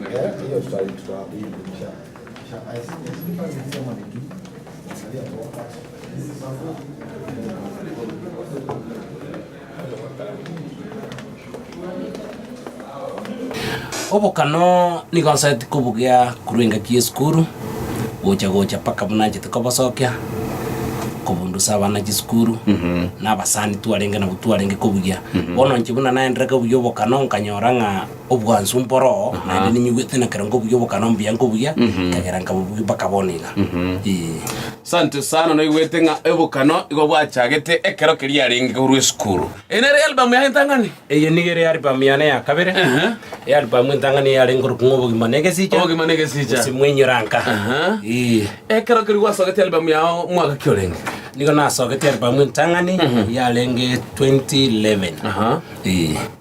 hiyo tutawabisha. I think it's different from one again. Obokano ni concept kubugia kuringa kieskuru gocha paka munanje tukabasokya kubundu sabana jiskuru nabasani tuarenge na butuarenge kubugia bono nchibuna naendra kubuyo bokano nkanyoranga obwansu mporo na ndi nyugwete na karango buyo bokano mbya kubugia kageranga bubuyo bakaboniga Sante sana no igwete nga ebokano igo bwachagete ekero keria ringi kurwe skuru enere album ya Entangani eye nigere album ya ne yakabere ya album Entangani ya rengo kungobo gimanege sicha simwenyo ranka ekero keri wasogete album ya mwaka kiorenge niko na sogete album Entangani ya lenge 2011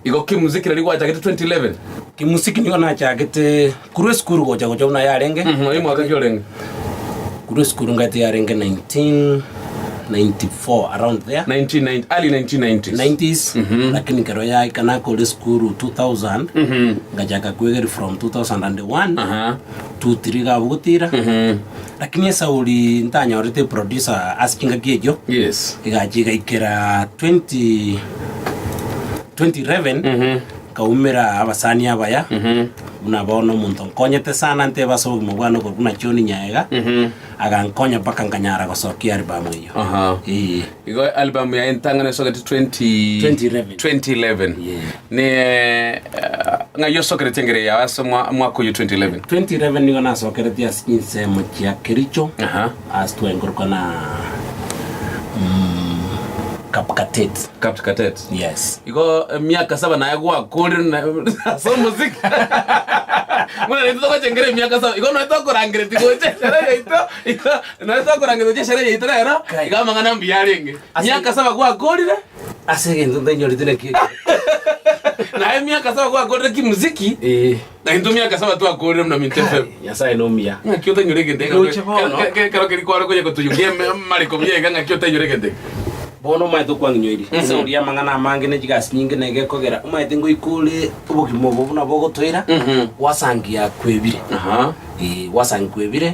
igo kimuziki nari gwachagete 2011 kimuziki niko na chagete kurwe skuru gocha na ya lenge ayi mwaka kiorenge kurwe skuru ngati ya lenge 1994 around there early 1990s lakini kero ya ikana kurwe skuru 2000 ngajaka kwegeri from 2001 2-3 gabugutira lakini esa uli ntanyorete producer askinga kiejo yes igajiga ikera 2011 kaumira abasani abaya unabono muntu nkonyete sana nte basogo mubwana ko kuna choni nyaega agankonya paka nganyara gosokia album hiyo igo album ya Entangani sogete 2011 ne ngayo sokere tengere ya aso mwako 2011 nigo na sokere tia skinse mochia kericho astu engorko na Kapkatet. Yes. Iko miaka 7 na yagwa kuri na so muziki. Mwana nito kwa chengere miaka 7. Iko no to kurangire tikoche. Iko no to kurangire tikoche shere yito era. Iko mangana mbiyaringe. Miaka 7 kwa kuri ne. Asege ndo nyori tene kike. Na miaka 7 kwa kuri ki muziki. Na ndo miaka 7 tu akuri mna mintefe. Yasa enomia. Ngakyo nyurege ndega. Kero kirikwa ko kutuyugie mariko myega ngakyo nyurege ndega. Bono maito kwa nyoiri sauria mangana mangi ne jigas nyingi nege kogera umaite ngo ikule ubugimo bobu na bogo toira wasangia kwebire wasangi kwebire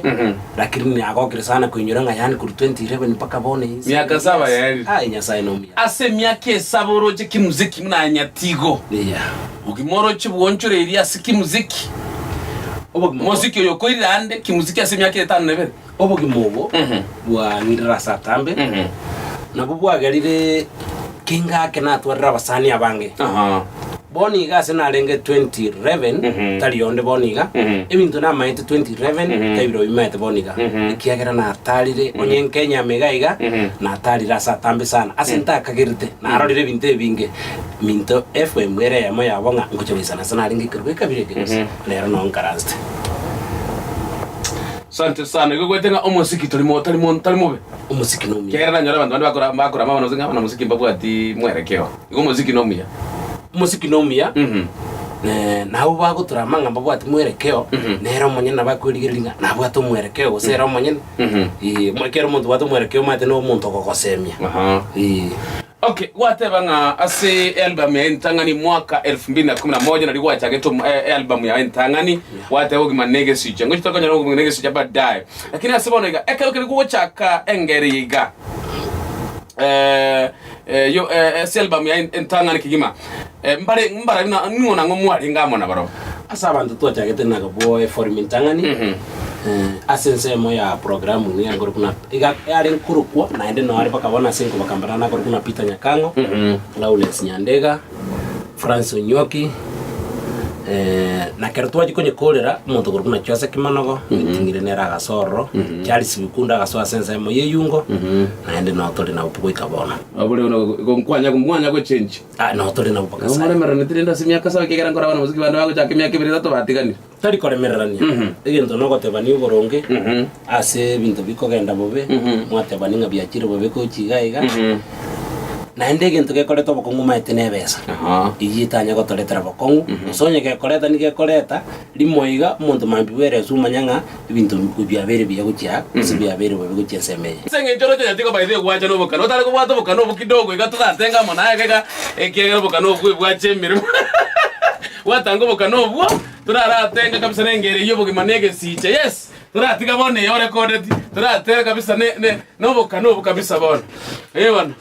lakini ni agokire sana kunyura ngayani kuri 2011 mpaka bone miaka 7 yaani nyasa enomia ase miaka 7 roje kimuziki mna nyatigo ugimoro chibwonchure iri asiki muziki muziki yo koirande kimuziki ase miaka 5 nebe ubugimo bwa ndirasa tambe nabo bwagarire kinga kena twarira abasani abange boniga sinarenge 2011 tari yonde boniga ebintu na maite 2011 kaibiro imaite boniga ikiagera na atarire onye Kenya megaiga na atarira satambe sana asenta kagirite na arorire binte binge minto FM ere yamo yabonga ngocho bisana sinaringi kirwe kabire kese lero no nkaraste. Sante sana iko gwetenga omuziki tulimo umuziki no mia kera nyora bantu bakora mama nozinga na muziki mbabu ati mwerekeo iko muziki no mia na ubu bagutura manga mbabu ati mwerekeo nero monye na bakwirigiringa na bwato mwerekeo gusera monye mwekero muntu wato mwerekeo mate no muntu kokosemia Okay, watebanga ase album ya Entangani mwaka 2011 na ligwa chageto album ya Entangani watebo gimanege sije ngo chitoko nyaro gimanege sije baadaye lakini asema nega ekero kiri chaka engeriga yo album ya Entangani kigima mbara ngona ngomwari ngamona baro asa bantu to chagete na boy for Entangani asensemo ya programu ni angoro kuna yari nkurukwa na ende no ari bakabona sinko bakambara na ngoro kuna Peter Nyakango Lawrence Nyandega France Onyoki na kertwa jikonye kolera muntu ngoro kuna Chose Kimanogo tingire nera gasoro Charles Bikunda gasoa sensemo yeyungo na ende no tole na upuko ikabona abule uno mwanya ko change no tole na upaka sa mara netirenda simya kasa kigera ngora bana muziki bandu bako chakimya kibirira to batigani tari koremererania egento no gotebani uboronge ase bintu bikogenda bobe mwatebani ngabyakire bobe ko chigaiga na ndege ntuke koleta bokongu maite nebesa iyitanya gotoletera bokongu usonye ke koleta nike koleta limoiga muntu mambiwere sumanyanga ibintu byabere byagucya sibyabere bobe gucyensemeye senge njoro cyo yatiko baide gwacha no bokano tale ko bwato bokano bukidogo igatuzatenga mona kega ekegero bokano bwachemire watango bokano bwo turaratenga kabisa nengere yobo gimanege siche yes turatiga bone yo recorded turatera kabisa ne nobo kanobo kabisa bone bana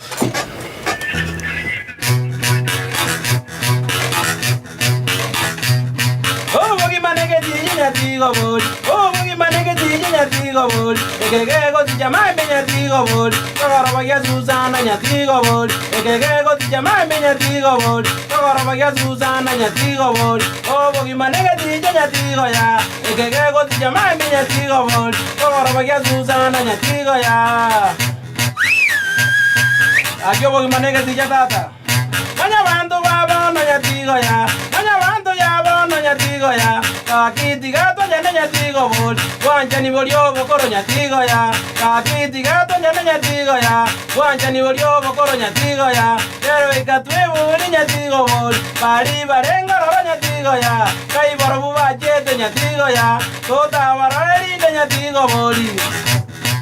Nyatigo bol, oh mugi manege tije nyatigo bol, ekegego tijamai me nyatigo bol, kagoroba ya Susana nyatigo bol, ekegego tijamai me nyatigo bol, kagoroba ya Susana nyatigo bol, oh mugi manege tije nyatigo ya, ekegego tijamai me nyatigo bol, kagoroba ya Susana nyatigo ya. Akio mugi manege tije tata, manya bantu baba no nyatigo ya, manya bantu ya baba no nyatigo ya. Kakiti gato nyane nyatigo bol, wanja ni bolio bokoro nyatigo ya. Kakiti gato nyane nyatigo ya, wanja ni bolio bokoro nyatigo ya. Pero ikatwe buli nyatigo bol, bari barenga ro nyatigo ya. Kai borobu bajete nyatigo ya, tota barari de nyatigo boli.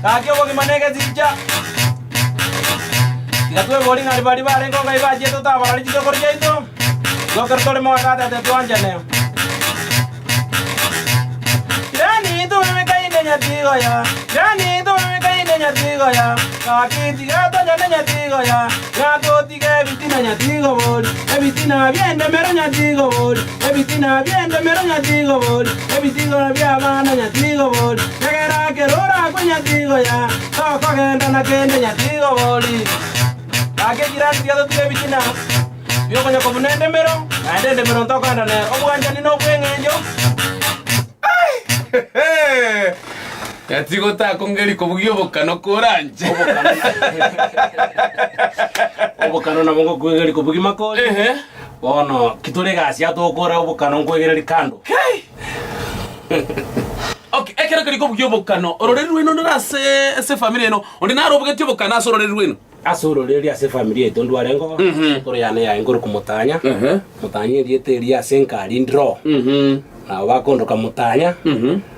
Kakio boki manege zicha. Ikatwe boli ngari bari barenga kai bajete tota barari jido korjeito. Dokar tole mo agata de tuanja ne. Nyatigo ya, yani to me kai nyatigo ya, kakiti gato nyane nyatigo ya, gato tige bitina nyatigo bol, bitina bien de mero nyatigo bol, bitina bien de mero nyatigo bol, bitina bien bana nyatigo bol, negera que rora con nyatigo ya, to genda na kende nyatigo boli, ake girani dia tige bitina, yo konya ko bunende mero, ande mero to kanda ne, obwanja ni no kwengenjo. Nyatigo ta kongeri kobugio bokano koranje. Obokano na bongo kwegeri kobugi makoli. Bono kitore gasi atokora obokano kwegeri kando. Okay, ekera kali kobugio bokano. Ororeri wino ndase ese familia no. Onde na robugeti bokano asororeri wino. Asororeri ase familia ito ndwarengo. Tore yane ya ingoro kumutanya. Mutanya riete ria senkari ndro. Na wakondoka mutanya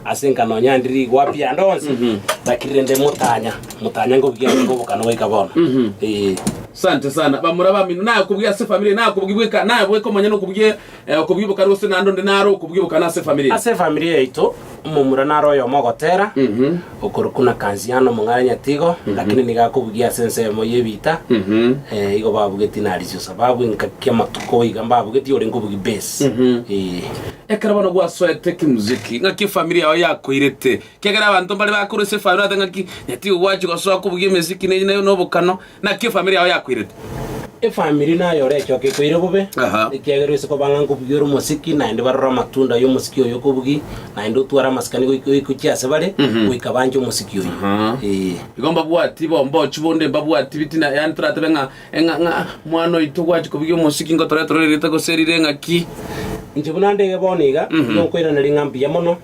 asenka no nyandiri gwapia ndonse bakirende mutanya ngobugia ngobukano waikabona Sante sana bamura baminu nayo kubugia se familia nayo kubugibweka nayo bweko manyano kubugie kubugibuka rose nando ndinaro kubugibuka na se familia ito mumura naro yo mogotera okorukuna kanziano mungara nyatigo lakini nigakubugia sense mo yebita igo babugeti narizo sababu nkakia matuko igamba bugeti ore ngobugi base ekara bano gwa swete kimuziki ngaki familia yawe yakoirete kegera abantu bali bakuru se familia ngaki nyatigo wachi goswa kubugia muziki nayo no bukano na ki familia yawe yakoirete family nayo recho ke koire bobe ikegero se ko banga kubugiro musiki na ndi barora matunda yo musiki yo kubugi na ndi twara maskani ko ikukia sebale kuikabanje musiki yo igomba bwati bombo chibonde babwati bitina yani turatebenga nga mwana itugwaje kubugio musiki ngo tore ko serire ngaki njibunande geboniga no kwira na lingambi ya mono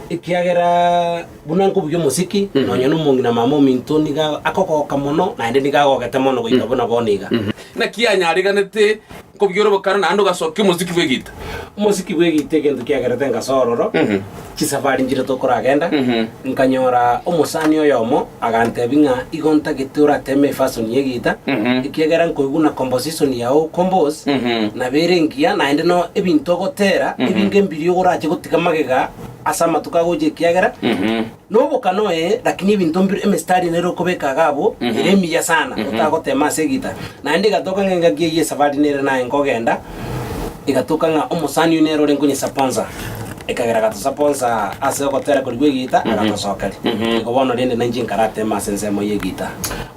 ikiagera bunanku byo musiki no nyano mungi na mamo mintoni ga akokoka mono na ndi gagogete mono go ikabona boniga na kianyariganete ko byoro bokana nando gasoke muziki bwegite gendo kiagera tenga sororo kisafari njira to koragenda nkanyora omusani oyomo agante binga igonta gitura teme fashion yegita ikiagera nkoiguna composition yao compose na berengia na ndino ebinto gotera ebinge mbiri gorache gutika magega asama tukagoje kiagera no bokano lakini ebinto mbiri emestari nero kobeka gabo iremia sana utagotema segita na ndi gatoka ngengagie ye safari nere na ngogenda igatuka nga omusani nero rengunye sponsor ikagera gato sponsor ase gotera kuri gwigita agatosokari igobono rende nanjin karate masense mo yegita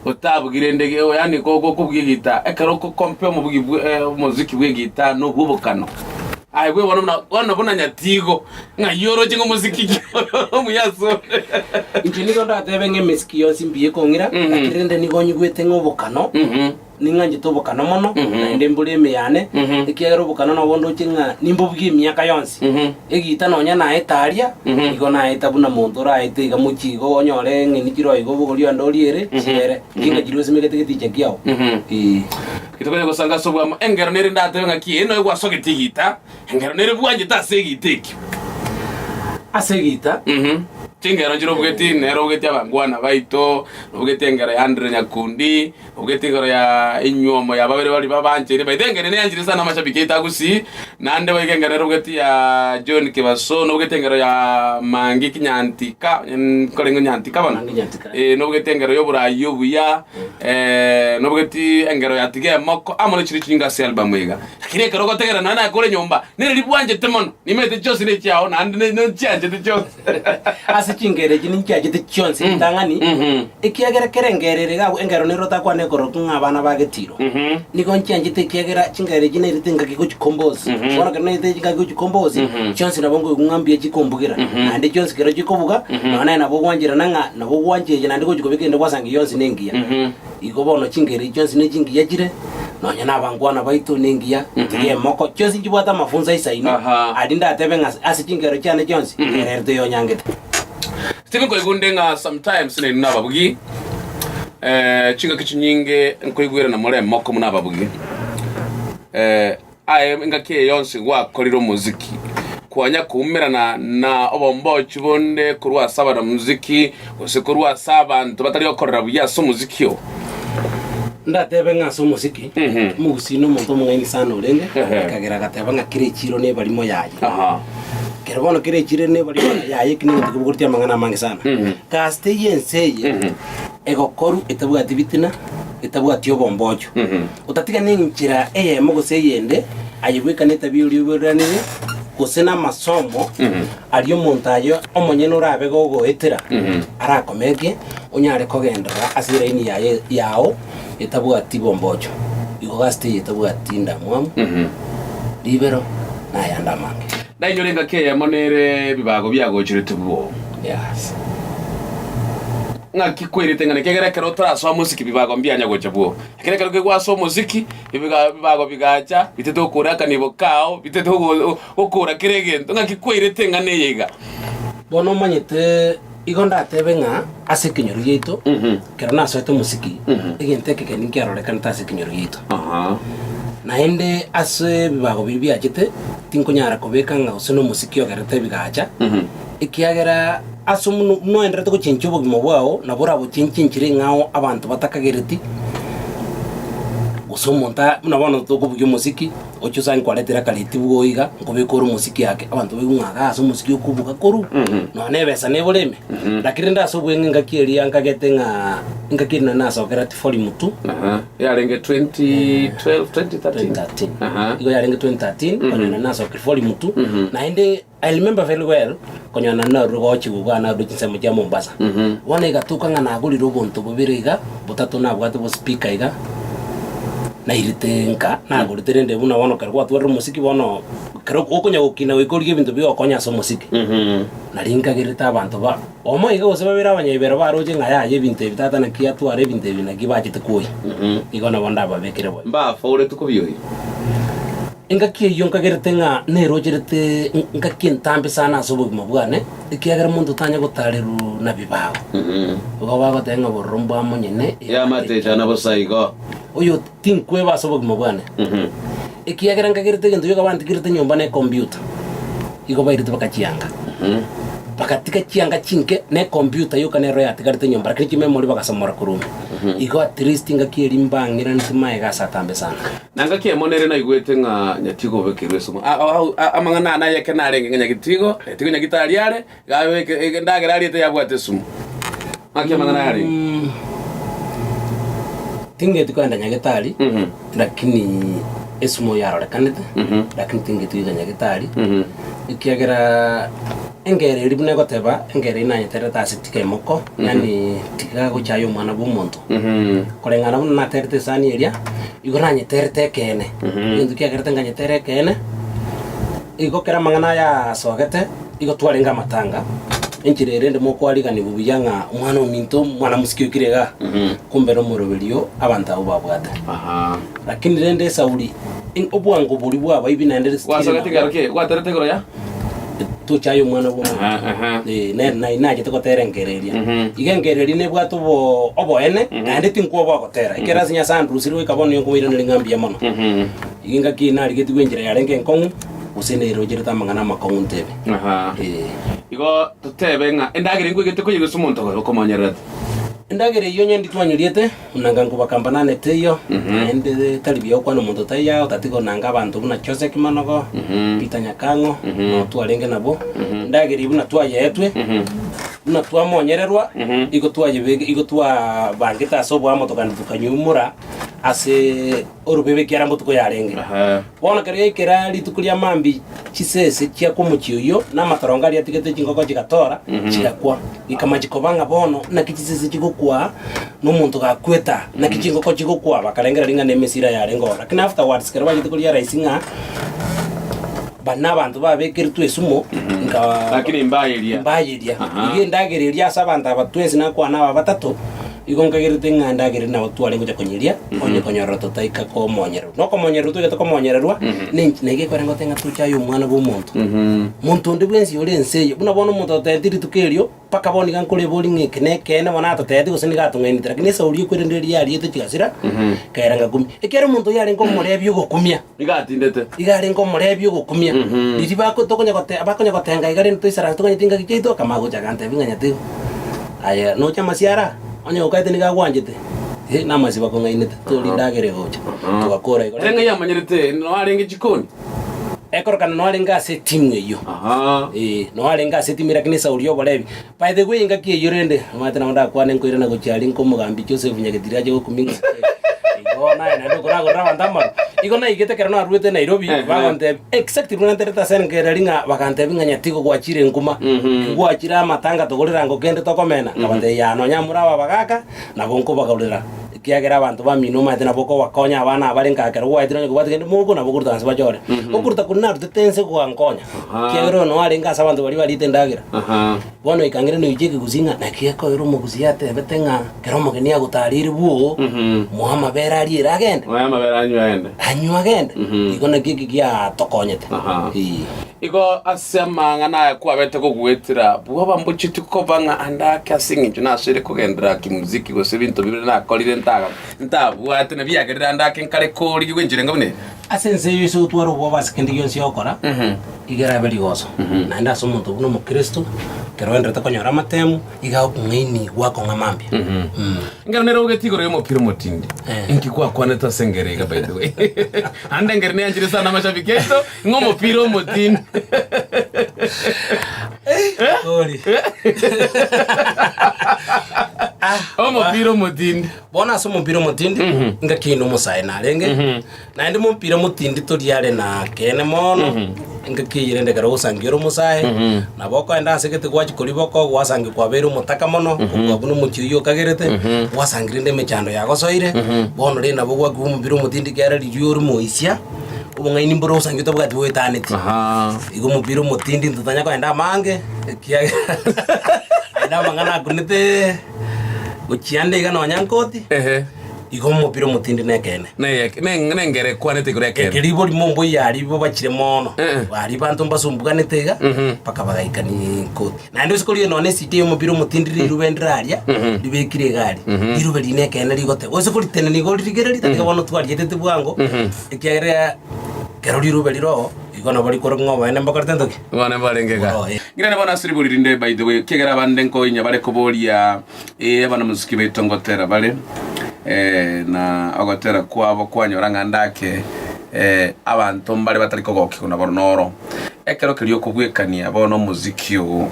utabugire ndege yani gogo kubwigita ekaro ko kompe mu muziki bwigita no bubukano ai gwe wana bona nyatigo nga yoro jingo muziki mu yaso injini ndo atebe nge miziki yonsi mbiye kongira akirende ni gonyi gwete ngobukano ninga to bukano mono na ndembule meyane ikero bukano no bondo chinga nimbubwi myaka yonsi egita nonya na etaria igona etabuna mondora etega muchigo onyore ngini kiro igo bugulio ndoriere chere kinga jiro simegete getiche kiao kitoko gosanga sobwa engero nere ndate ngaki eno egwa sogetigita engero nere bwanje ta segiteki asegita Chingero njiro bugeti nero bugeti abangwana baito bugeti engero ya Andre Nyakundi bugeti engero ya Inyuomo ya babere bali babanjere baidengere ne yanjire sana mashabiki itagusi nande baigengere bugeti ya John Kibaso no bugeti engero ya Mangi Kinyantika kolengo Nyantika bana no bugeti engero yo Burayi yobuya no bugeti engero ya Tige Moko amone chiri chinga se album yiga kire kero gotegera nana kole nyomba nere libwanje temono nimete chose ne cyao nande no cyanje te chose chingere jini cyaje de chonse ndangani ikiagera kerengerere ga engero ne rota kwa ne korotunga abana bagetiro niko ncyanje te kiagera chingere jine ritenga kiko chikombozi sora kana ite kiko chikombozi chonse nabongo ngambye chikombugira nande chonse kero chikobuga nana nabo gwanjira nabo gwanje nande ko chikobekende kwasangi yonse nengiya iko bono chingere chonse ne chingiya jire nonya nabangwana baito nengiya tiye moko chonse chibwata mafunza isaini adinda atebenga asicingero cyane chonse ererdo yonyangete Stephen Koigundenga sometimes ne nababugi chinga kichinyinge nkoigwira na mole moko munababugi aye ngake yonse wa koriro muziki kwanya kumerana na obombo chibonde kurwa saba na muziki osekurwa saba ntubatari okorera buya so muziki yo ndatebe nga so muziki mugusino muntu mungeni sana urenge kagera gatebe nga kirechiro ne balimo yaye kerbono kirechire ne balimo yaye kini tukubugurtia mangana mange sana kaste yenseye egokoru etabu ativitina etabu atio bombojo utatiga ninchira mugose yende ayibweka ne tabi uri uburanire kusena masomo ariyo montayo omonyene urabe gogo etera arakomege unyare kogendera asiraini yaye yao etabu ati bombojo igogaste etabu atinda mwamu libero na yanda mange ndainyorenga ke yamonere bibago byagochire tubo yes ngaki kwirite ngane kegera kero taraso muziki bibago mbyanya gocha bwo kegera kero kegwaso muziki bibago bigacha biteto kura kanibo kao biteto okura kiregento ngaki kwirite ngane yega bono manyete igonda tebenga ase kinyoru yeito kero naso eto muziki igente keke ninkiarore kan tase kinyoru yeito na ende ase bibago bibia jete tinkonyara kobeka nga useno muziki ogerete bigacha ikiagera asumu no endrete ko chinchobo gimobwao na bora bo chinchinchire ngao abantu batakagereti usomonta nabona toko bugyo muziki ochusa nkwaletera kaliti bwoiga nkobekora muziki yake abantu begungaga aso muziki okubuka koru no nebesa neboleme lakini ndaso bwenge ngakiri yankagete ngakirina naso operate volume 2 yarenge 2012 2013 igo yarenge 2013 konyana naso volume 2 na ende I remember very well konyana na rugochi bugana dukinsemo kya Mombasa wona igatuka ngana aguliro bonto bobiriga butatu na bwatu bo speaker iga na iritenga na guritere nde buna wono karwa twara muziki wono kero okonya gukina wikoriye bintu byo okonya so muziki na ringa girita abantu ba omo iga ose babira abanyebera baroje ngaya ye bintu bitata na kia tware bintu bina gibajite kuyi igona bonda babekere boy mba faure tukubiyoyi ingaki yonka gertenga ne rojerete ngaki ntambe sana so bugimo bwane ikiagera muntu tanya gutariru na bibago ugo bago tenga boromba amonyene ya mate jana bosaigo oyo tinkwe baso bugimo bwane ikiagera ngagirete gento yoga bantu girete nyomba ne computer igo bairite bakachianga bakatika chianga chinke ne computer yoka ne roya tigarite nyomba lakini memory bakasamora kuruma igo at least ngaki elimbangira ntimaye gasa tambe sana nanga ke monere na igwete nga nyatigo bekirwe suma amangana na yake na renge nyagitigo tigo nyagitari yale gawe ndagera ali te yabwate sumu ake amangana yale tinge tikwenda nyagitari lakini esumo yarore kanete lakini tinge tiga nyagitari ikiagera engere libune goteba engere inanye tereta sitike moko yani tika gochayo mwana bumuntu kolengana na terete sani eria igoranye terete kene indu kia gerete nganye tere kene igokera mangana ya sogete igotwarenga matanga enchirere ende moko aligani bubiyanga umwana ominto mwana musikio kirega kumbe no moroberio abantu abo babwate lakini rende sauli obwango buli bwa bayibi na ndere wasagati garuke waterete goroya tuchayo mwana bo na inaje tukoterengereria igengereria ne bwato bo oboene ande tinko bo gotera ikera sinya sandu sirwe kabone yo kumira ningambia mono iginga kina rigeti gwenjira yarenge nkongu usenero jirita mangana makongu ntebe igo tutebenga endagire ngwigete kuyigusa umuntu okomonyerete ndagire iyo nyendi twanyuriete nanga nguba kambanane teyo ende talibia kwa no muntu taya utatigo nanga abantu buna chose kimanogo pitanya kango no twarenge nabo ndagire buna twayetwe buna twamonyererwa igo twayebege igo twa bangita so bwa moto kandi tukanyumura ase orubebe kera mbutuko yarenge bona kare kera litukulia mambi chisese kia kumuchiyo na matarongali atigete chingoko chikatora chirakwa ikamachikobanga bono na kichisese chigokwa no muntu gakweta na kichingoko chigokwa bakarengera linga nemesira yarengo lakini afterwards kare bagitukulia raisinga bana bantu babekeritwe sumo lakini mbayelia ige ndagereria sabanta abatwese na kwa na batatu igonkagerete ngandagere na otwale ngoja konyeria onye konyoro totaika ko monyero no ko monyero tuge to ko monyererwa nege kwarengo tenga tuchayo mwana bo muntu muntu ndi bwensi ore nseyo buna bono muntu tetiri tukerio paka boni gankole boli ngekene kene bona to tete gusini gatunga ni lakini sauri kwerenderia ari ete kigasira kairanga gumi ekero muntu yari ngo murebyo gokumia igatindete igari ngo murebyo gokumia ndiri bako tokonya gote abakonya gotenga igari ntoisara tokonya tinga kikeito kamago jagante binganya teo aya no chama siara onye ukaite ni gagwanjete namasi bakongainete tuli ndagere hoja tukakora iko renga yamanyerete no arenga jikoni ekorokana no arenga se timu iyo no arenga se timu lakini sauri yo bolebi by the way ngaki yorende mate na nda kwane nkoire na gochali nko mugambi Joseph nyagediraje go kuminga igona ina ndo kora gora bandamaro igona igete kerano aruete Nairobi bagonte exactly runantereta sengera linga bakante binganya tiko gwachire nguma gwachira matanga togorera ngo kende tokomena kabande ya no nyamura babagaka na bonko bagorera kiagera abantu bamino mate na boko wakonya abana abarenga kero gwaitira ngo batigende mugo na bokurta nse bajore bokurta kunna tutense ko ankonya kiagero no arenga abantu bali bali tendagira bono ikangire no ijeke kuzinga na kiako ero muguziate betenga kero mogenia gutariri buo muhama bera ali iragende muhama bera anyu agende igona kiki kia tokonyete igo asema ngana kwa bete ko gwetira buwa bambuchiti ko banga anda kasingi na shire kugendera kimuziki go sebinto bibiri na kolire ntabu ate na biyagerera anda kenkare ko ri gwenjire ngabune asense yesu twaro bo basikindi yonsi okora igera beli goso na nda so muntu no mukristo kero endreta konyora matemu iga ngini wako ngamambi ngero nero getigoro yo mupiro motindi inki kwa kwaneta sengerega by the way anda ngerne anjire sana mashabiketo ngomo piro motindi Ori. Mupiro mutindi. Bona so mupiro mutindi ngakino musai na renge. Na ndi mupiro mutindi turiare na kene mono. Ngakiyire ndegara usangiro musai. Na boko enda sekete kwachi kuri boko wasangi kwa beru mutaka mono. Kwa bunu muchiyo kagerete. Wasangire nde mechando yago soire. Bono le na boko kwa mupiro mutindi kera liyo rumoisia. Ubunga ini mboro usangito bwa diwe taneti. Igo mupiro mutindi ntutanya kwa enda mange. Kia enda mangana kunete uchiande igana wanyankoti igo mupiro mutindi nekene nengere kwanete kurekere kiribo limombo yari bo bachire mono bari bantu mbasumbuka tega paka bagaikani koti na ndo sikoli none site mupiro mutindi rirubendraria libekire gari irubeli nekene rigote osikoli tene ni goli rigereri tatiga bono twariete bwango ikiagera kerori rubeli ro igona bali korongo bane mbakartendoki bane barengega ngirane bona siribulirinde by the way kegera bande nko inya bare kobolia abana musiki betongotera bale na agotera kwabo kwanyoranga ndake abantu mbale batari kogoki kuna bornoro ekero kiriyo kugwekania bono muziki ugu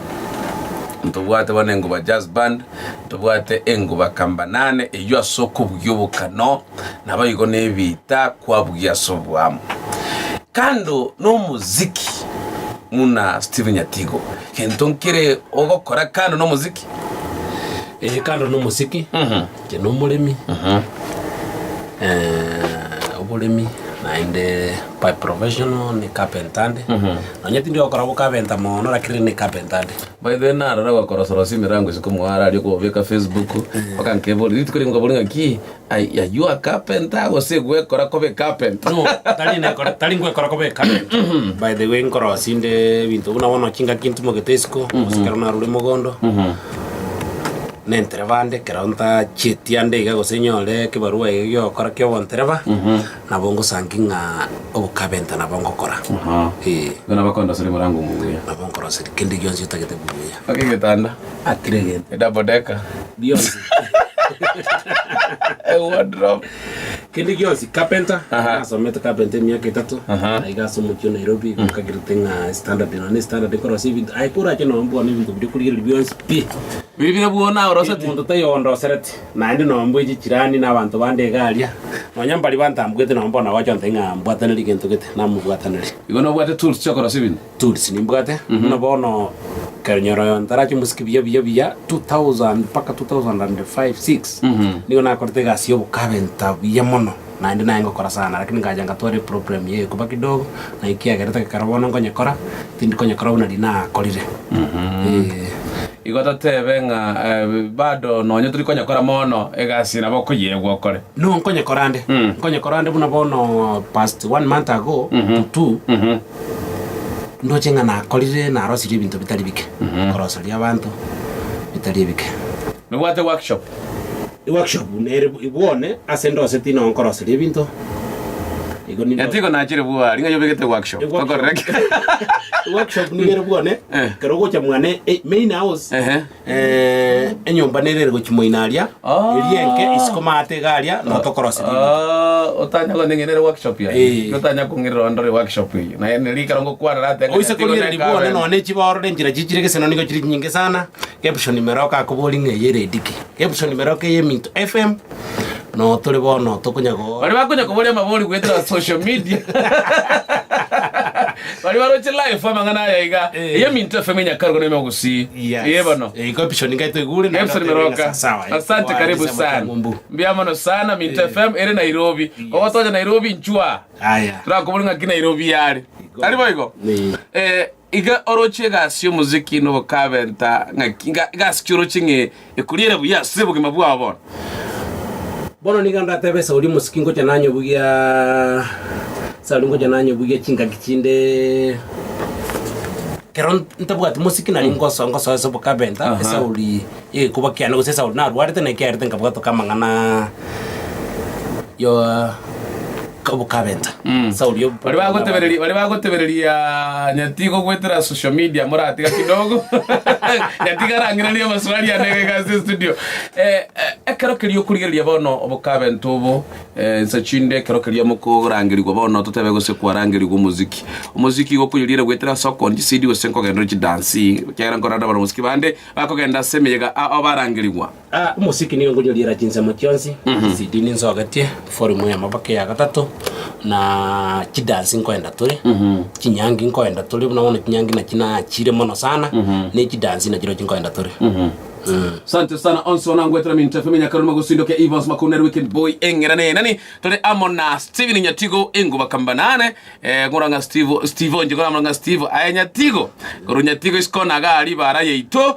ntubwate bane nguba jazz band ntubwate enguba kambanane eyo asoko bugiyobukano nabayigo nebita kwabugya sobwamo kando no muziki muna Steven Nyatigo kentonkere ogokora kando no muziki kando no muziki ke no mulemi obulemi nainde by professional ni carpenter nonyeti ndio okora carpenter mono lakini ni carpenter by the na rara wakora sorosi mirango sikumwara ali ko veka Facebook bakankebo litukuri ngobolinga ki ya you are carpenter ose gwe kora ko be carpenter no tali ngwe kora ko be carpenter by the way nkora sinde bintu una wana chinga kintu mo getesco osikara na rule mogondo nentereva ande keronta chitiande iga gosenyole kibarua iyo kora kyo bontereva na bongo sankinga obukabenta na bongo kora gana bakonda sere murango mubuya na bongo kora sere kindi gyonzi utagete bubuya akigitanda akirege double decker byonzi wardrobe kindi gyonzi carpenter asomete carpenter miaka 3 aiga somo kyo Nairobi kagiritenga standard no standard kora sivi ai kura kino mbo ni bintu bikuri byonzi pi bibira buona orosati mundu tayondo sereti nandi nombo ichirani n'abantu bande galia nonyambali bantambwete nombo na wacho ntenga mbwataniri kintu gete namubwataniri igono bwate tools chokora sibin tools ni mbwate no bono kanyoro yontarachi musiki biya 2000 mpaka 2005 6 nigo nakorte gasio bukabenta biya mono nandi nango kora sana lakini ngaja ngatware problem ye kuba kidogo na ikia gereta karabona ngonyekora tindi konyekora una dina kolire igota tebe nga bado nonyo turi konyakora mono egasi nabo kuyegwa kore no nkonyekorande buna bono past 1 month ago to 2 ndochenga na kolire na rosiri bintu bitari bike korosari abantu bitari bike no wate workshop nere ibone asendo setino onkorosari bintu yatiko nachire bwa linga yobegete workshop korrect workshop ni ngere bwane kerogo cha mwane main house enyomba nerere gochimoinaria erienke isikomate garia no tokorosiri otanya go ngenere workshop ya otanya kungirira ndore workshop yi na neri karongo kwara rate oise kolire libone no ne chiboro denjira chichire keseno nigo chiri nyinge sana caption nimero ka kubolinga yere diki caption nimero ke yeminto fm no tole bono tokunyago bari bakunya kubolia maboli kwetera social media bari baroche live fama ngana yaiga yeminto fm nyakargo neme gusi yebano caption ngaito igure na caption meroka asante karibu sana mbiamano sana minto fm ere Nairobi otoja Nairobi nchua aya turakubolinga ki Nairobi yari ari boygo iga oroche gasio muziki no kabenta gasio oroche ekurire buya sebuge mabu abona bono niganda tebe sauri musikingo chananyo bugia salungo chananyo bugia chinga kichinde keron ntabwati musiki na ngoso so bukabenta sauri kuba kiana go sauri na rwarte na kiarte ngabwato kamangana yo kabukabenta sauri yo bari bagotebereria nyatigo gwetera social media muratiga kidogo nyatiga rangireria maswali ya nege gazi studio ekerokerio kurigeria bono obukabenta ubu nsachinde kerokeria muko rangirirwa bono tutebe gose kwarangirirwa umuziki go kuyirira gwetera soko ndisidi go senko gendo dance kyara ngorada bano muziki bande bakogenda semeyega abarangirirwa umuziki niyo ngonyirira jinza mutyonzi CD ni nzogatie forum ya mabake ya gatatu na kidansi nkoenda tuli kinyangi nkoenda tuli unaona kinyangi na kina chire mono sana ne kidansi na jiro nkoenda tuli Asante sana onso na ngwetra minta femenya karuma gusindo ke Evans Makuner Weekend Boy engerane nani tole amona Steven Nyatigo engo bakambanane ngoranga Steve ngoranga Steve ayanyatigo gorunyatigo iskona gali bara yeito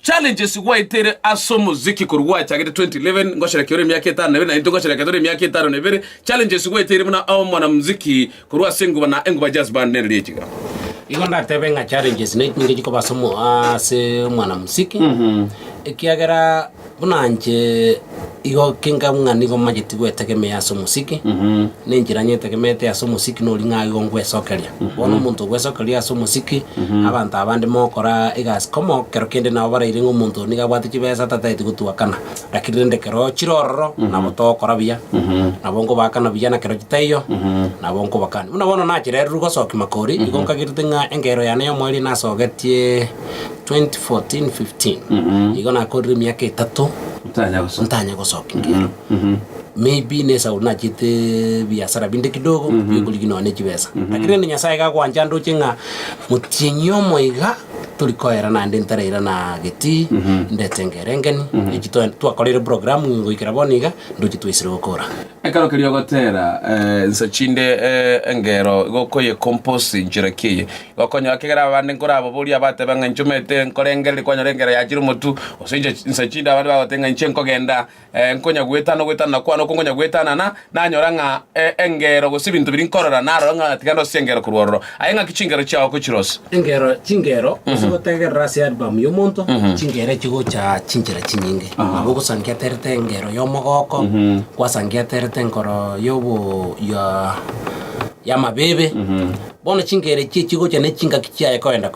challenges waitere aso muziki kurwa chagete 2011 ngoshera kiore myaka 5 na into ngoshera kiore myaka 5 na bere challenges waitere muna au mwana muziki kurwa sengo bana engo ba jazz band nere chiga igonda tebenga challenges ne nyingi ko basomo ase mwana muziki ekiagera bunanje igo kinga ngani go majiti gwetegeme aso muziki ne njiranye tegemete aso muziki no linga igo ngwesokeria bono muntu gwesokeria aso muziki abantu abandi mokora igas komo kero kende na obara iringo muntu niga bwati kibesa tataiti gutuakana lakini kero chirororo na botokora bia na bongo bakana bia na kero kitayo na bongo bakana una bono na chire rugo soki makori igo nkagiritenga engero yane yo mwali na sogetie 2014-15 igo na kori miaka 3 ntanya gosoki ngero maybe nesa unachite biashara binde kidogo bikuligino ne kibesa lakini ni nyasaye ga kwanja ndo chenga mutienyo moiga tulikoera na ndentarira na geti ndetengerengeni ikito twakorera program ngoikira boniga ndo kitwisire gukora ekaro kiriyo gotera nsachinde engero gokoye compose njirakiye gokonya akigera abande nkora aboburi abate banga njumete nkorengere kwanyarengera yagira mutu osinje nsachinde abande bagotenga nchenko genda nkonya gwetana gwetana kwano kongonya gwetana na nyoranga engero gosibintu biri nkorora naro nga tikando sengero kurworo ayenga kichingero chawo kuchirosa engero chingero asegotegerera ase album y'omonto chingere chigocha chinchera chinyinge abo gosangia terete engero y'omogoko kwasangia terete nkoro yobo ya mabebe bono chingere chigocha ne chinga kichiaye koenda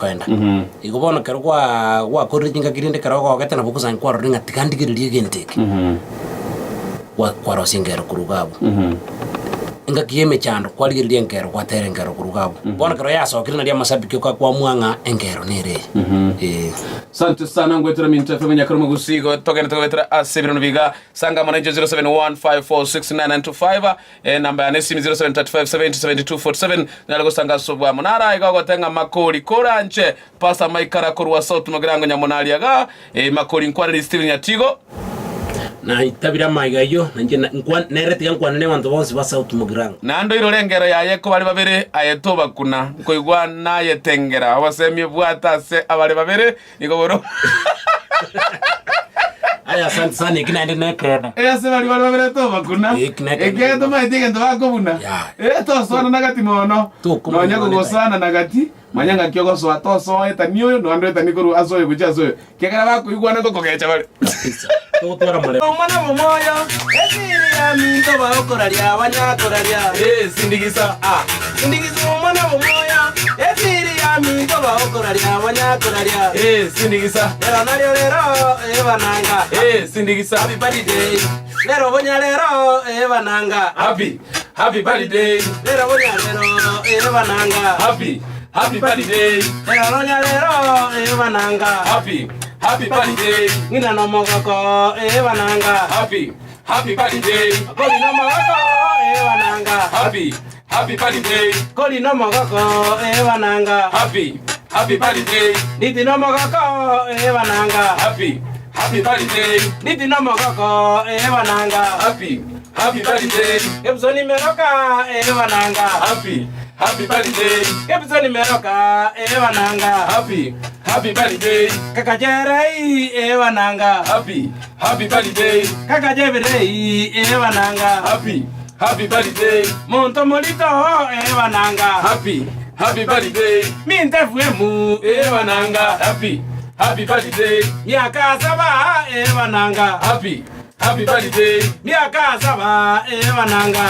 igo bono kero gwa korire chinga kirinde kero gogete na bokusangia kwaro ringa tikandigiririe genteke kwaro singero kurugabo inga kieme chando kwaligiria engero kwatere engero kurugabo bona kero yasokire na ria masabiki kwa mwanga engero nere Asante sana ngwetera minta fe menya karoma gusigo togene togwetera asebiro biga sanga manaje 0715469925 namba ya nesi 0735707247 nalago sanga sobwa monara igo tenga makori koranche pasa maikara korwa south magirango nyamonali aga makori nkwari Steven Nyatigo na itabira maigayo nanje nereti yankwanane bantu bonse basa utumugiranga nando irorengero yaye ko bali babere ayeto bakuna koigwa naye tengera abasemye bwata se abali babere nigoboro aya asante sana ikinaende nekena se bali babere to bakuna eketo maitike ndo bakobuna to sona nagati mono nonya kugosana nagati manyanga kyogo so atoso etanio no ando etaniko asoye kujasoye kegera bakuigwa nako kogecha bali Totwara mole. Omwana momoyo, esiri ya minto baokoraria abanyakoraria. Sindigisa. Sindigisa omwana momoyo, esiri ya minto baokoraria abanyakoraria. Sindigisa. Lero nario lero ebananga. Sindigisa. Happy birthday. Lero bonya lero ebananga. Happy birthday. Lero bonya lero ebananga. Happy birthday. Lero bonya lero ebananga. Happy birthday. Ngina no mogoko ebananga. Happy birthday. Koli no mogoko ebananga. Happy birthday. Koli no mogoko ebananga. Happy birthday. Diti no mogoko ebananga. Happy birthday. Diti no mogoko ebananga. Happy birthday. Ebzoni meroka ebananga. Happy birthday. Ebzoni meroka ebananga. Happy birthday. Kakajerei ebananga. Happy birthday. Kakajeberei ebananga. Happy birthday. Monto molito ebananga. Happy birthday. Mintefuemu Ewananga. Happy birthday. miaka 7 ebananga. Happy birthday. Miaka 7 ebananga.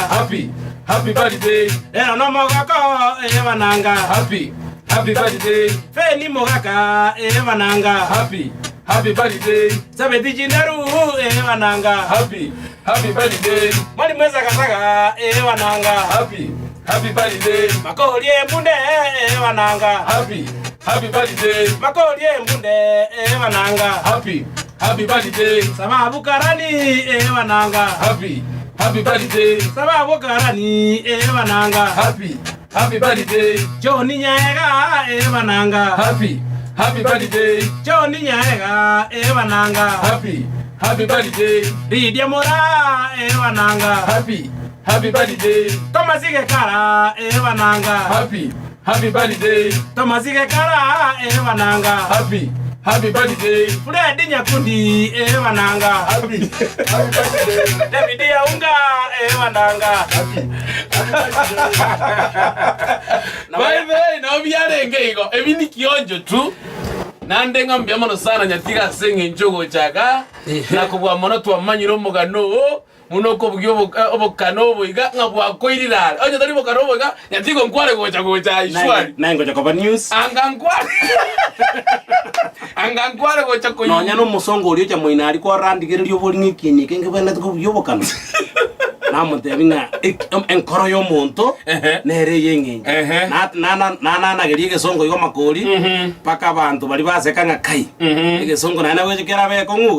Happy birthday. Ero no mogoko ebananga. Happy birthday. Feni mogaka ebananga. Happy birthday. Sabeti jindaru ebananga. Happy birthday. Mali mweza kasaga ebananga. Happy birthday. Makoli embunde ebananga. Happy birthday. Makoli embunde ebananga. Happy birthday. Sababu karani ebananga. Happy birthday. Sababu karani ebananga. Happy birthday. Joni nyaega ebananga. Happy birthday. Joni nyaega ebananga. Happy birthday. Lidia mora ebananga. Happy birthday. Tomasige kara ebananga. Happy birthday. Tomasige kara ebananga. Happy birthday. Fred Nyakundi ebananga. Happy birthday. David Yaunga ebananga. Bye na obyarenge igo ebini kionjo tu nande ngambya mono sana nyatiga senge njogo chaga nakubwa mono twamanyiro mugano muno ko bugyo obokano boiga ngabwa koirira onye tari bokano boiga nyatigo nkware gocha ishwari nango jakoba news angankware gocha ko nonya no musongo uri cha moinari ko randigererio boringi kinyi kenge bana ko yobokano namutebinga enkoro yo muntu nere yengi na gerie gesongo igo makori paka abantu bali baseka ngakai gesongo na na wejikera be kongu